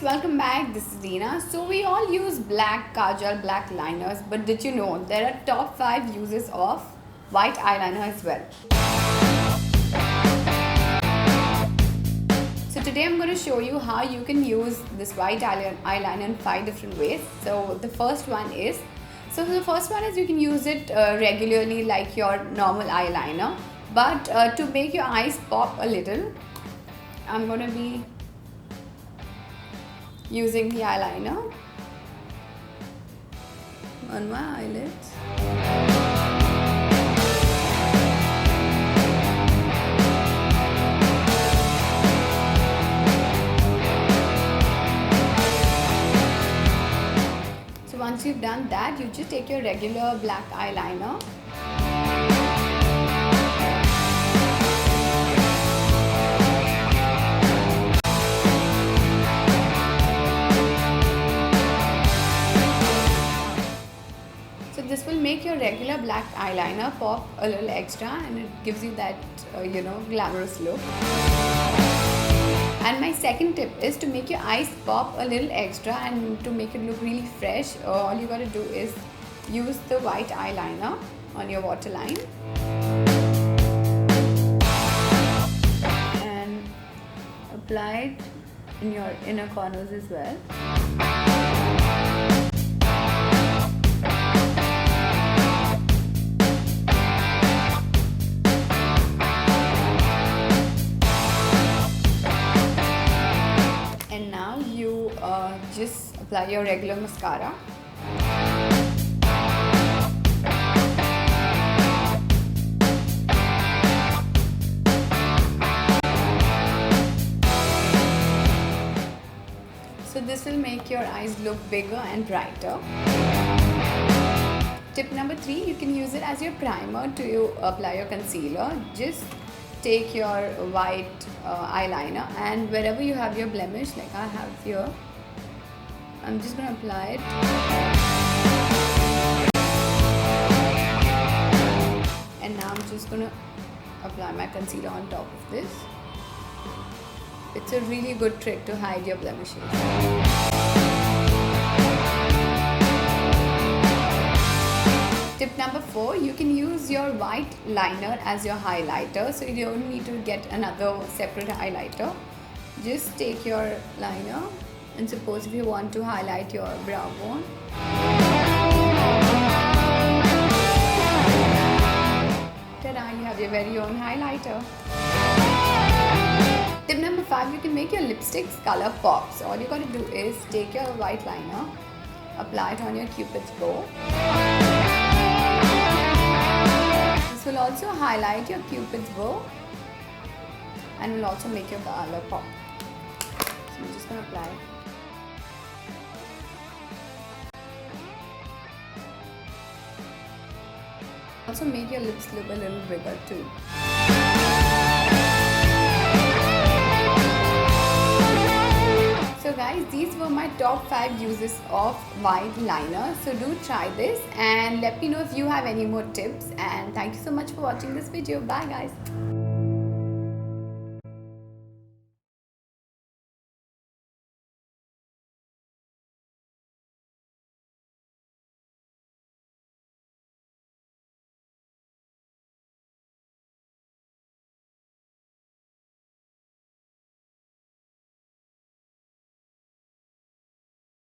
welcome back. This is Leena. So we all use black kajal, black liners, but did you know there are top 5 uses of white eyeliner as well. So today I'm going to show you how you can use this white eyeliner in 5 different ways. So the first one is you can use it regularly like your normal eyeliner, but to make your eyes pop a little, I'm going to be using the eyeliner on my eyelids. So once you've done that, you just take your regular black eyeliner . This will make your regular black eyeliner pop a little extra, and it gives you that glamorous look. And my second tip is to make your eyes pop a little extra and to make it look really fresh. All you gotta do is use the white eyeliner on your waterline and apply it in your inner corners as well. Just apply your regular mascara. So this will make your eyes look bigger and brighter. Tip number 3, you can use it as your primer to apply your concealer. Just take your white eyeliner, and wherever you have your blemish, like I have here, I'm just going to apply it. And now I'm just going to apply my concealer on top of this. It's a really good trick to hide your blemishes. Tip number 4, you can use your white liner as your highlighter, so you don't need to get another separate highlighter. Just take your liner, and suppose if you want to highlight your brow bone, ta-da, you have your very own highlighter. Tip number 5, you can make your lipsticks color pop. So all you gotta do is take your white liner, apply it on your cupid's bow. This will also highlight your cupid's bow and will also make your color pop. So I'm just gonna apply it. Also make your lips look a little bigger too. So guys, these were my top 5 uses of white liner. So do try this and let me know if you have any more tips, and thank you so much for watching this video. Bye guys.